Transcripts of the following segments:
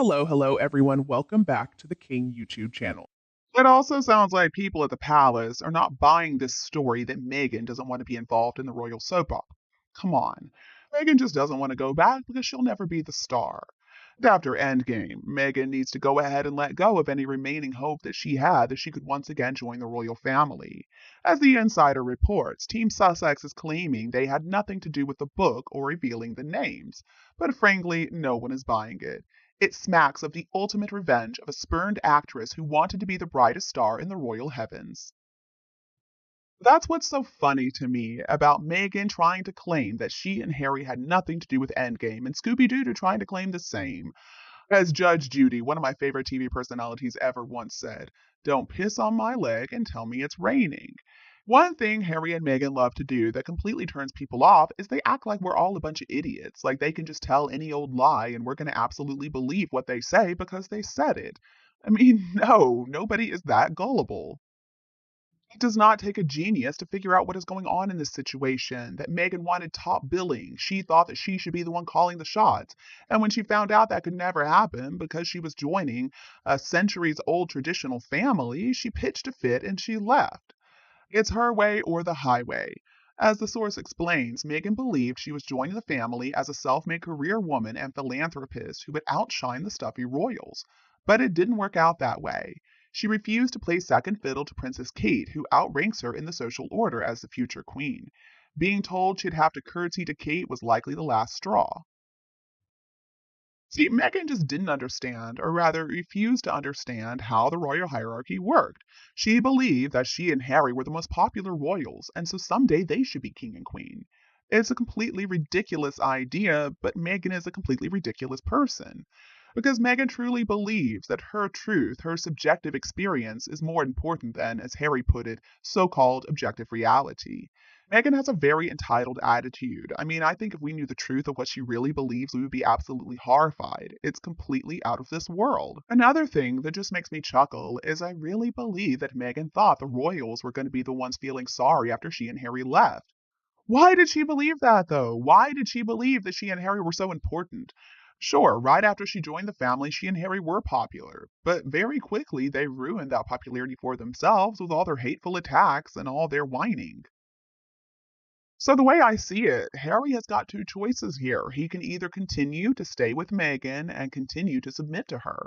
Hello everyone. Welcome back to the King YouTube channel. It also sounds like people at the palace are not buying this story that Meghan doesn't want to be involved in the royal soap opera. Come on. Meghan just doesn't want to go back because she'll never be the star. And after Endgame, Meghan needs to go ahead and let go of any remaining hope that she had that she could once again join the royal family. As the insider reports, Team Sussex is claiming they had nothing to do with the book or revealing the names, but frankly, no one is buying it. It smacks of the ultimate revenge of a spurned actress who wanted to be the brightest star in the royal heavens. That's what's so funny to me about Meghan trying to claim that she and Harry had nothing to do with Endgame and Scooby Doo trying to claim the same. As Judge Judy, one of my favorite TV personalities ever, once said, "Don't piss on my leg and tell me it's raining." One thing Harry and Meghan love to do that completely turns people off is they act like we're all a bunch of idiots, like they can just tell any old lie and we're going to absolutely believe what they say because they said it. I mean, no, nobody is that gullible. It does not take a genius to figure out what is going on in this situation, that Meghan wanted top billing. She thought that she should be the one calling the shots. And when she found out that could never happen because she was joining a centuries old traditional family, she pitched a fit and she left. It's her way or the highway. As the source explains, Meghan believed she was joining the family as a self made career woman and philanthropist who would outshine the stuffy royals. But it didn't work out that way. She refused to play second fiddle to Princess Kate, who outranks her in the social order as the future queen. Being told she'd have to curtsy to Kate was likely the last straw. See, Meghan just didn't understand, or rather refused to understand, how the royal hierarchy worked. She believed that she and Harry were the most popular royals, and so someday they should be king and queen. It's a completely ridiculous idea, but Meghan is a completely ridiculous person. Because Meghan truly believes that her truth, her subjective experience, is more important than, as Harry put it, so called objective reality. Meghan has a very entitled attitude. I mean, I think if we knew the truth of what she really believes, we would be absolutely horrified. It's completely out of this world. Another thing that just makes me chuckle is I really believe that Meghan thought the royals were going to be the ones feeling sorry after she and Harry left. Why did she believe that, though? Why did she believe that she and Harry were so important? Sure, right after she joined the family, she and Harry were popular, but very quickly they ruined that popularity for themselves with all their hateful attacks and all their whining. So, the way I see it, Harry has got two choices here. He can either continue to stay with Meghan and continue to submit to her,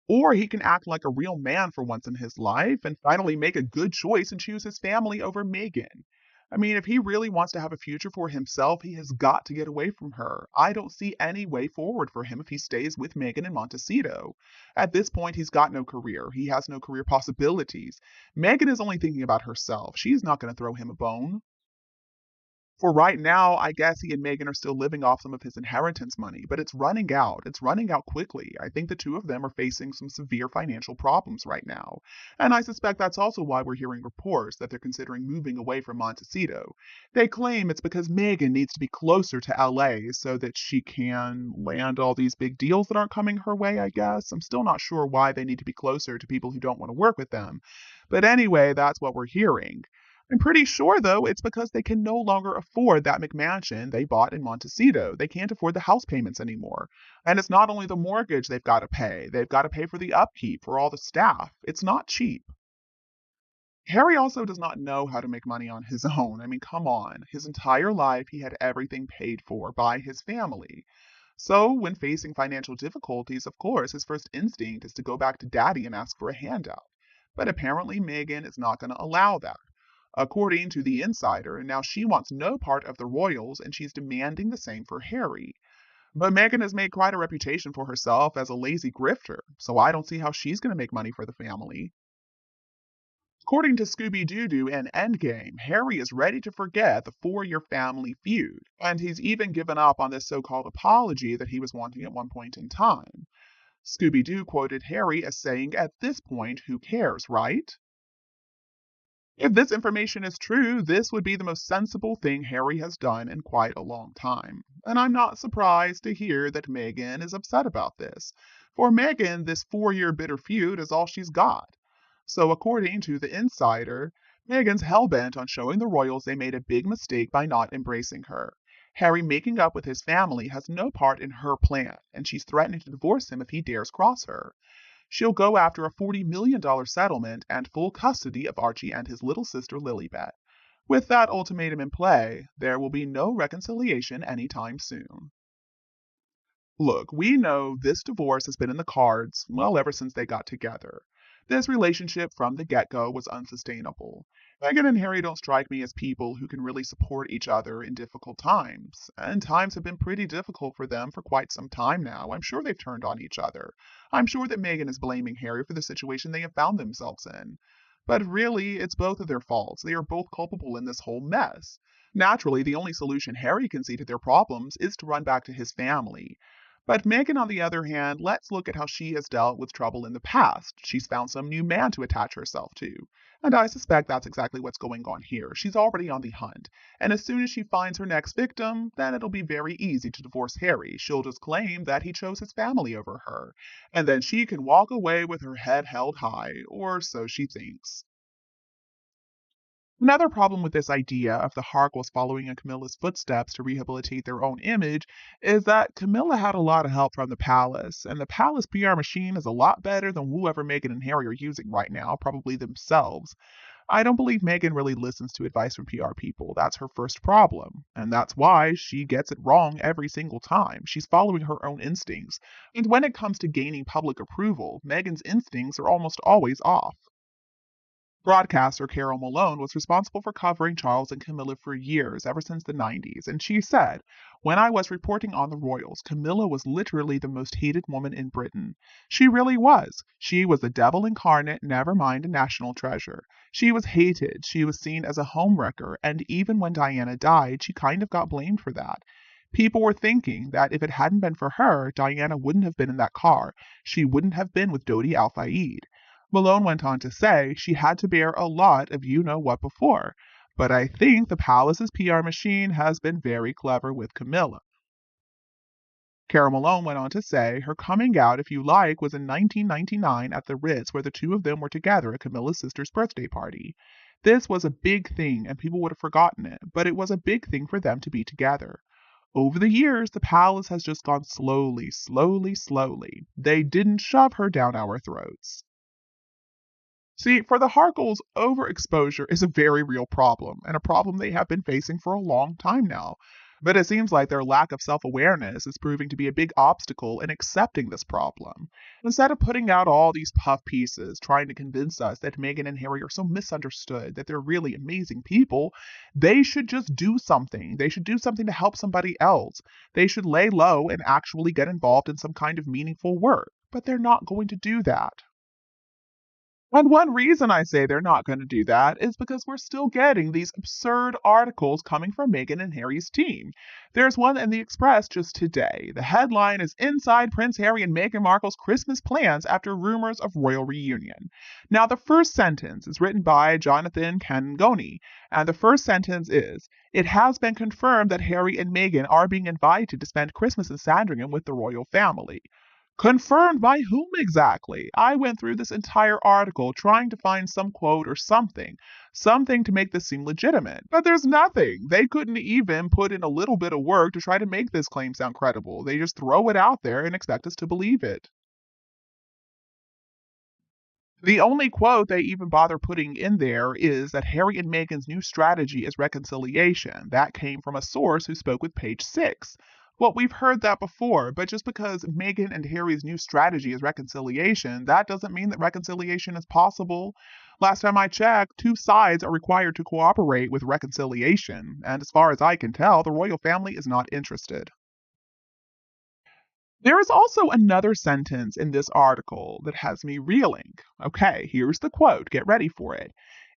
or he can act like a real man for once in his life and finally make a good choice and choose his family over Meghan. I mean, if he really wants to have a future for himself, he has got to get away from her. I don't see any way forward for him if he stays with Meghan and Montecito. At this point, he's got no career. He has no career possibilities. Meghan is only thinking about herself. She's not going to throw him a bone. For right now, I guess he and Megan are still living off some of his inheritance money, but it's running out. It's running out quickly. I think the two of them are facing some severe financial problems right now. And I suspect that's also why we're hearing reports that they're considering moving away from Montecito. They claim it's because Megan needs to be closer to LA so that she can land all these big deals that aren't coming her way, I guess. I'm still not sure why they need to be closer to people who don't want to work with them. But anyway, that's what we're hearing. I'm pretty sure, though, it's because they can no longer afford that McMansion they bought in Montecito. They can't afford the house payments anymore. And it's not only the mortgage they've got to pay for the upkeep, for all the staff. It's not cheap. Harry also does not know how to make money on his own. I mean, come on. His entire life, he had everything paid for by his family. So, when facing financial difficulties, of course, his first instinct is to go back to daddy and ask for a handout. But apparently, Meghan is not going to allow that. According to the insider, now she wants no part of the royals and she's demanding the same for Harry. But Meghan has made quite a reputation for herself as a lazy grifter, so I don't see how she's going to make money for the family. According to Scooby Doo and Endgame, Harry is ready to forget the 4-year family feud, and he's even given up on this so-called apology that he was wanting at one point in time. Scooby Doo quoted Harry as saying, "At this point, who cares, right?" If this information is true, this would be the most sensible thing Harry has done in quite a long time. And I'm not surprised to hear that Meghan is upset about this. For Meghan, this 4-year bitter feud is all she's got. So, according to the insider, Meghan's hell-bent on showing the royals they made a big mistake by not embracing her. Harry making up with his family has no part in her plan, and she's threatening to divorce him if he dares cross her. She'll go after a $40 million settlement and full custody of Archie and his little sister Lilibet. With that ultimatum in play, there will be no reconciliation anytime soon. Look, we know this divorce has been in the cards, well, ever since they got together. This relationship from the get go was unsustainable. Meghan and Harry don't strike me as people who can really support each other in difficult times, and times have been pretty difficult for them for quite some time now. I'm sure they've turned on each other. I'm sure that Meghan is blaming Harry for the situation they have found themselves in. But really, it's both of their faults. They are both culpable in this whole mess. Naturally, the only solution Harry can see to their problems is to run back to his family. But Meghan, on the other hand, let's look at how she has dealt with trouble in the past. She's found some new man to attach herself to. And I suspect that's exactly what's going on here. She's already on the hunt. And as soon as she finds her next victim, then it'll be very easy to divorce Harry. She'll just claim that he chose his family over her. And then she can walk away with her head held high, or so she thinks. Another problem with this idea of the Harkles following in Camilla's footsteps to rehabilitate their own image is that Camilla had a lot of help from the palace, and the palace PR machine is a lot better than whoever Meghan and Harry are using right now, probably themselves. I don't believe Meghan really listens to advice from PR people. That's her first problem, and that's why she gets it wrong every single time. She's following her own instincts, and when it comes to gaining public approval, Meghan's instincts are almost always off. Broadcaster Carol Malone was responsible for covering Charles and Camilla for years, ever since the 90s, and she said, "When I was reporting on the royals, Camilla was literally the most hated woman in Britain. She really was. She was the devil incarnate, never mind a national treasure. She was hated, she was seen as a homewrecker, and even when Diana died, she kind of got blamed for that. People were thinking that if it hadn't been for her, Diana wouldn't have been in that car. She wouldn't have been with Dodi Al Fayed." Malone went on to say she had to bear a lot of you know what before, but I think the palace's PR machine has been very clever with Camilla. Carol Malone went on to say her coming out, if you like, was in 1999 at the Ritz where the two of them were together at Camilla's sister's birthday party. This was a big thing and people would have forgotten it, but it was a big thing for them to be together. Over the years, the palace has just gone slowly, slowly, slowly. They didn't shove her down our throats. See, for the Harkles, overexposure is a very real problem, and a problem they have been facing for a long time now. But it seems like their lack of self awareness is proving to be a big obstacle in accepting this problem. Instead of putting out all these puff pieces trying to convince us that Meghan and Harry are so misunderstood, that they're really amazing people, they should just do something. They should do something to help somebody else. They should lay low and actually get involved in some kind of meaningful work. But they're not going to do that. And one reason I say they're not going to do that is because we're still getting these absurd articles coming from Meghan and Harry's team. There's one in the Express just today. The headline is Inside Prince Harry and Meghan Markle's Christmas Plans After Rumors of Royal Reunion. Now, the first sentence is written by Jonathan Cangoni, and the first sentence is, "It has been confirmed that Harry and Meghan are being invited to spend Christmas in Sandringham with the royal family." Confirmed by whom exactly? I went through this entire article trying to find some quote or something to make this seem legitimate. But there's nothing. They couldn't even put in a little bit of work to try to make this claim sound credible. They just throw it out there and expect us to believe it. The only quote they even bother putting in there is that Harry and Meghan's new strategy is reconciliation. That came from a source who spoke with Page Six. Well, we've heard that before, but just because Meghan and Harry's new strategy is reconciliation, that doesn't mean that reconciliation is possible. Last time I checked, two sides are required to cooperate with reconciliation, and as far as I can tell, the royal family is not interested. There is also another sentence in this article that has me reeling. Okay, here's the quote. Get ready for it.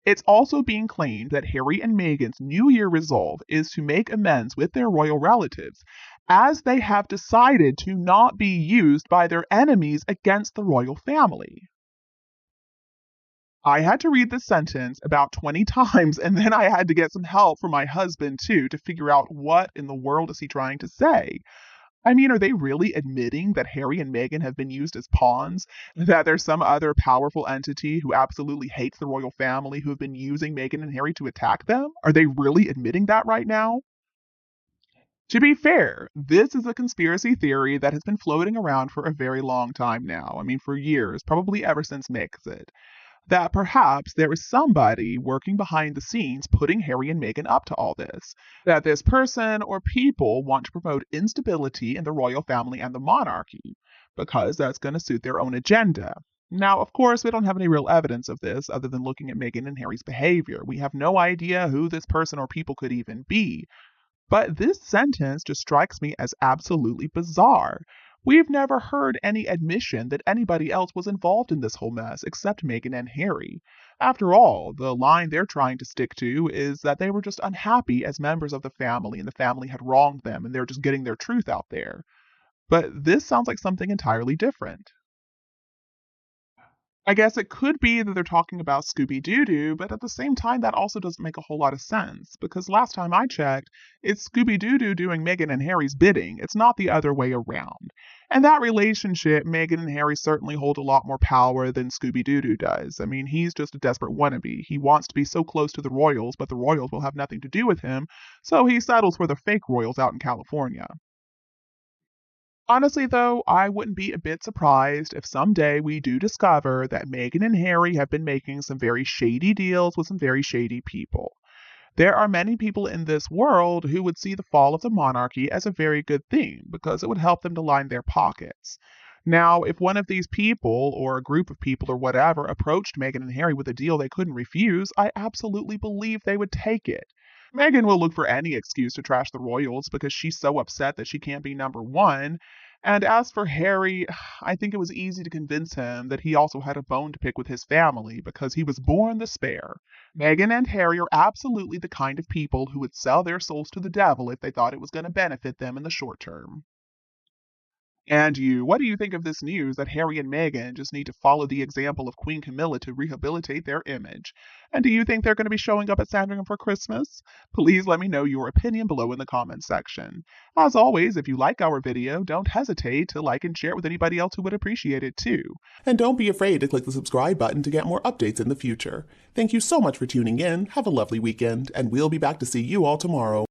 It's also being claimed that Harry and Meghan's New Year resolve is to make amends with their royal relatives, as they have decided to not be used by their enemies against the royal family. I had to read this sentence about 20 times, and then I had to get some help from my husband too to figure out what in the world is he trying to say. I mean, are they really admitting that Harry and Meghan have been used as pawns? That there's some other powerful entity who absolutely hates the royal family who have been using Meghan and Harry to attack them? Are they really admitting that right now? To be fair, this is a conspiracy theory that has been floating around for a very long time now. I mean, for years, probably ever since MOCKED, that perhaps there is somebody working behind the scenes putting Harry and Meghan up to all this. That this person or people want to promote instability in the royal family and the monarchy, because that's going to suit their own agenda. Now, of course, we don't have any real evidence of this other than looking at Meghan and Harry's behavior. We have no idea who this person or people could even be. But this sentence just strikes me as absolutely bizarre. We've never heard any admission that anybody else was involved in this whole mess except Meghan and Harry. After all, the line they're trying to stick to is that they were just unhappy as members of the family and the family had wronged them and they're just getting their truth out there. But this sounds like something entirely different. I guess it could be that they're talking about Scooby Doo, but at the same time, that also doesn't make a whole lot of sense because last time I checked, it's Scooby Doo doing Meghan and Harry's bidding. It's not the other way around. And that relationship, Meghan and Harry certainly hold a lot more power than Scooby Doo does. I mean, he's just a desperate wannabe. He wants to be so close to the royals, but the royals will have nothing to do with him, so he settles for the fake royals out in California. Honestly, though, I wouldn't be a bit surprised if someday we do discover that Meghan and Harry have been making some very shady deals with some very shady people. There are many people in this world who would see the fall of the monarchy as a very good thing because it would help them to line their pockets. Now, if one of these people, or a group of people, or whatever, approached Meghan and Harry with a deal they couldn't refuse, I absolutely believe they would take it. Meghan will look for any excuse to trash the royals because she's so upset that she can't be number one. And as for Harry, I think it was easy to convince him that he also had a bone to pick with his family because he was born the spare. Meghan and Harry are absolutely the kind of people who would sell their souls to the devil if they thought it was going to benefit them in the short term. And you, what do you think of this news that Harry and Meghan just need to follow the example of Queen Camilla to rehabilitate their image? And do you think they're going to be showing up at Sandringham for Christmas? Please let me know your opinion below in the comments section. As always, if you like our video, don't hesitate to like and share it with anybody else who would appreciate it too. And don't be afraid to click the subscribe button to get more updates in the future. Thank you so much for tuning in, have a lovely weekend, and we'll be back to see you all tomorrow.